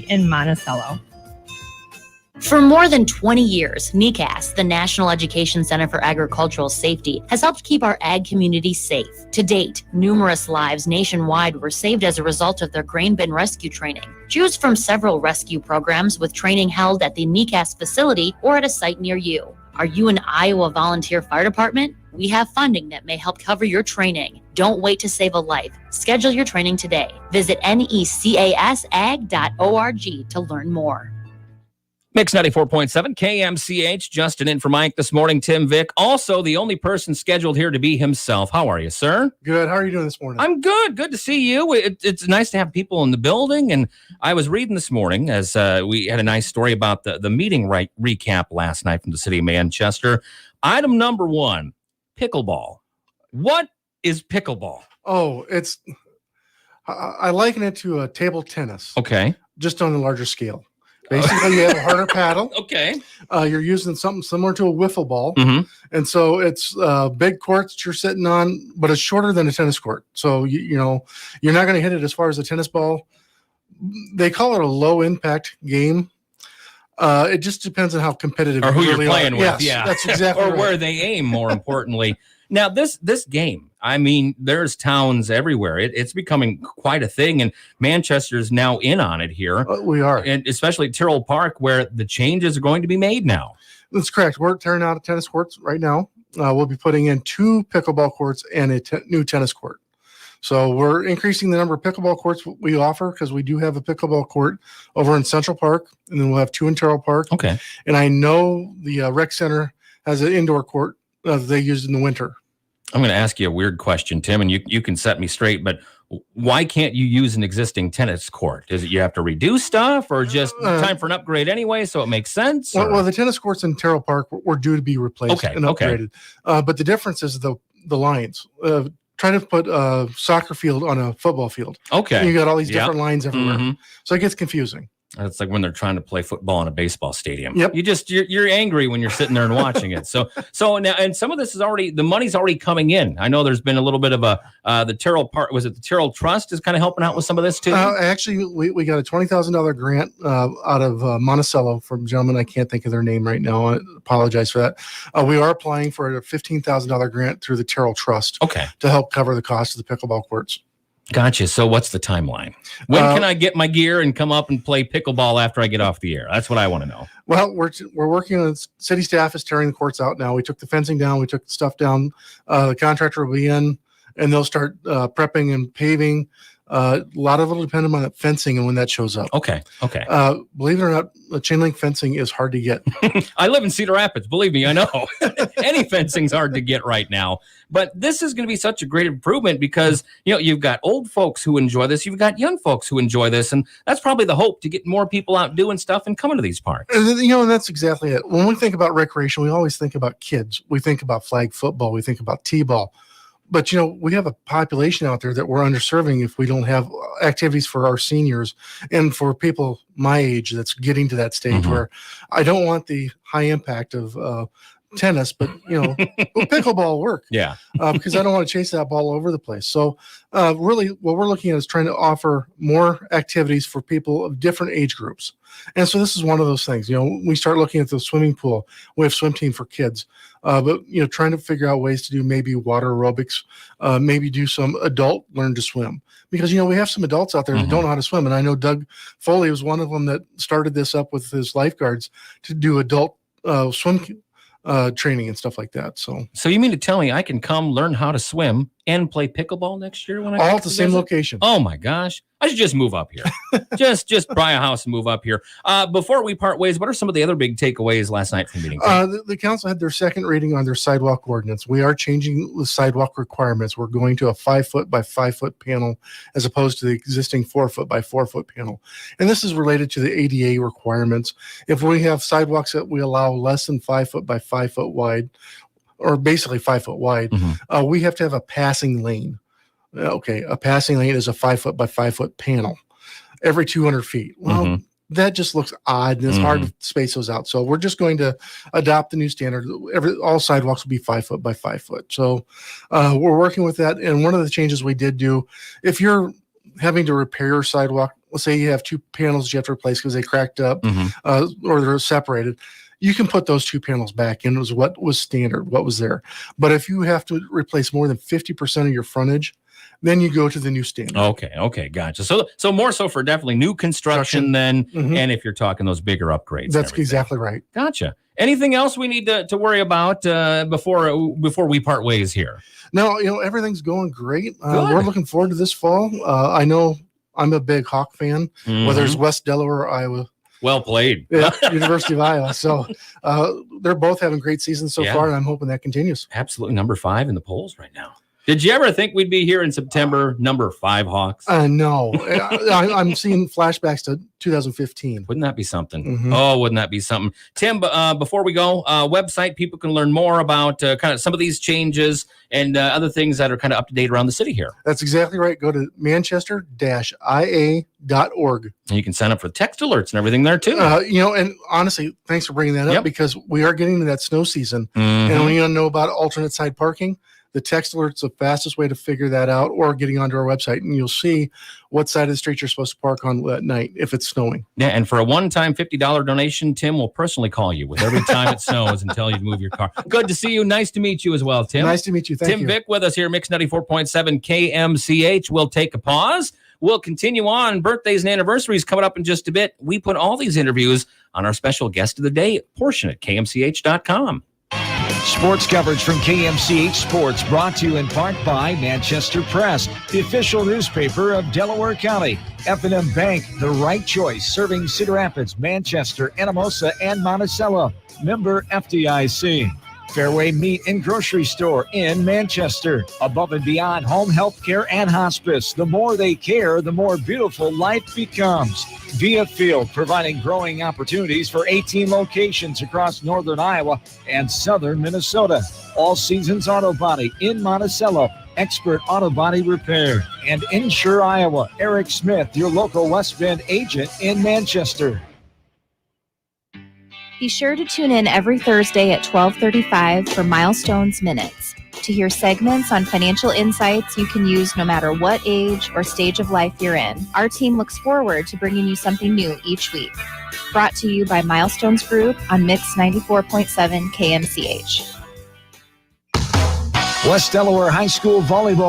in Monticello. For more than 20 years, NECAS, the National Education Center for Agricultural Safety, has helped keep our ag community safe. To date, numerous lives nationwide were saved as a result of their grain bin rescue training. Choose from several rescue programs with training held at the NECAS facility or at a site near you. Are you an Iowa Volunteer Fire Department? We have funding that may help cover your training. Don't wait to save a life. Schedule your training today. Visit necasag.org to learn more. Mix 94.7 KMCH. Justin in for Mike this morning. Tim Vick, also the only person scheduled here to be himself. How are you, sir? Good. How are you doing this morning? I'm good. Good to see you. It's nice to have people in the building. And I was reading this morning as we had a nice story about the meeting recap last night from the city of Manchester. Item number 1, pickleball. What is pickleball? Oh, I liken it to a table tennis. Okay. Just on a larger scale. Basically, you have a harder paddle. Okay. You're using something similar to a wiffle ball. Mm-hmm. And so it's big courts that you're sitting on, but it's shorter than a tennis court. So, you're not going to hit it as far as a tennis ball. They call it a low impact game. It just depends on how competitive or who you're really playing are. with. Yes, yeah. That's exactly or right. where they aim, more importantly. Now, this game, I mean, there's towns everywhere. It's becoming quite a thing, and Manchester's now in on it here. We are. And especially Tyrrell Park, where the changes are going to be made now. That's correct. We're tearing out tennis courts right now. We'll be putting in 2 pickleball courts and a new tennis court. So we're increasing the number of pickleball courts we offer because we do have a pickleball court over in Central Park, and then we'll have 2 in Tyrrell Park. Okay. And I know the rec center has an indoor court they use in the winter. I'm going to ask you a weird question, Tim, and you can set me straight, but why can't you use an existing tennis court? Is it you have to redo stuff or just time for an upgrade anyway, so it makes sense? Well, the tennis courts in Tyrrell Park were due to be replaced and upgraded. But the difference is the lines. Try to put a soccer field on a football field. Okay. And you got all these different lines everywhere. Mm-hmm. So it gets confusing. It's like when they're trying to play football in a baseball stadium. Yep. You're angry when you're sitting there and watching it. So now, and some of this is the money's already coming in. I know there's been a little bit of the Tyrrell Park, was it the Tyrrell Trust is kind of helping out with some of this too? Actually, we got a $20,000 grant out of Monticello from a gentleman. I can't think of their name right now. I apologize for that. We are applying for a $15,000 grant through the Tyrrell Trust. Okay. To help cover the cost of the pickleball courts. Gotcha. So what's the timeline? When can I get my gear and come up and play pickleball after I get off the air? That's what I want to know. Well, we're working on city staff is tearing the courts out now. We took the fencing down. We took the stuff down. The contractor will be in, and they'll start prepping and paving. A lot of it will depend on that fencing and when that shows up. Okay. Believe it or not, the chain link fencing is hard to get. I live in Cedar Rapids. Believe me, I know. Any fencing's hard to get right now. But this is going to be such a great improvement because, you've got old folks who enjoy this. You've got young folks who enjoy this. And that's probably the hope, to get more people out doing stuff and coming to these parks. And that's exactly it. When we think about recreation, we always think about kids. We think about flag football. We think about t-ball. But, we have a population out there that we're underserving if we don't have activities for our seniors and for people my age that's getting to that stage where I don't want the high impact of tennis, but, pickleball work. Yeah. Because I don't want to chase that ball over the place. So really what we're looking at is trying to offer more activities for people of different age groups. And so this is one of those things, we start looking at the swimming pool. We have swim team for kids, but, trying to figure out ways to do maybe water aerobics, maybe do some adult learn to swim because, we have some adults out there that don't know how to swim. And I know Doug Foley was one of them that started this up with his lifeguards to do adult swim training and stuff like that. So you mean to tell me I can come learn how to swim and play pickleball next year when I all at the same location? Oh my gosh. I should just move up here. just buy a house and move up here. Before we part ways, what are some of the other big takeaways last night from meeting? The council had their second reading on their sidewalk ordinance. We are changing the sidewalk requirements. We're going to a 5-foot by 5-foot panel as opposed to the existing 4-foot by 4-foot panel. And this is related to the ADA requirements. If we have sidewalks that we allow less than 5-foot by 5-foot wide, or basically 5-foot wide, we have to have a passing lane. Okay, a passing lane is a 5-foot by 5-foot panel every 200 feet. Well, that just looks odd, and it's hard to space those out. So we're just going to adopt the new standard. All sidewalks will be 5-foot by 5-foot. So we're working with that. And one of the changes we did do, if you're having to repair your sidewalk, let's say you have 2 panels you have to replace because they cracked up or they're separated, you can put those 2 panels back in. It was what was standard, what was there. But if you have to replace more than 50% of your frontage, then you go to the new standard. Okay, gotcha. So more so for definitely new construction than, and if you're talking those bigger upgrades. That's exactly right. Gotcha. Anything else we need to worry about before we part ways here? No, everything's going great. We're looking forward to this fall. I know I'm a big Hawk fan, whether it's West Delaware or Iowa. Well played. University of Iowa. So they're both having great seasons so far, and I'm hoping that continues. Absolutely. Number 5 in the polls right now. Did you ever think we'd be here in September, number 5 Hawks? No. I'm seeing flashbacks to 2015. Wouldn't that be something? Oh, wouldn't that be something? Tim, before we go, website, people can learn more about kind of some of these changes and other things that are kind of up to date around the city here. That's exactly right. Go to manchester-ia.org. And you can sign up for text alerts and everything there too. And honestly, thanks for bringing that up because we are getting to that snow season. And when you know about alternate side parking, the text alert's the fastest way to figure that out, or getting onto our website, and you'll see what side of the street you're supposed to park on at night if it's snowing. Yeah, and for a one-time $50 donation, Tim will personally call you with every time it snows and tell you to move your car. Good to see you. Nice to meet you as well, Tim. Nice to meet you. Thank you. Tim Vick with us here, Mix 94.7 KMCH. We'll take a pause. We'll continue on. Birthdays and anniversaries coming up in just a bit. We put all these interviews on our special guest of the day portion at kmch.com. Sports coverage from KMCH Sports brought to you in part by Manchester Press, the official newspaper of Delaware County. F&M Bank, the right choice, serving Cedar Rapids, Manchester, Anamosa, and Monticello. Member FDIC. Fairway Meat and Grocery Store in Manchester. Above and beyond home health care and hospice. The more they care, the more beautiful life becomes. Via Field, providing growing opportunities for 18 locations across northern Iowa and southern Minnesota. All Seasons Auto Body in Monticello. Expert auto body repair. And Insure Iowa. Eric Smith, your local West Bend agent in Manchester. Be sure to tune in every Thursday at 12:35 for Milestones Minutes to hear segments on financial insights you can use no matter what age or stage of life you're in. Our team looks forward to bringing you something new each week. Brought to you by Milestones Group on Mix 94.7 KMCH. West Delaware High School volleyball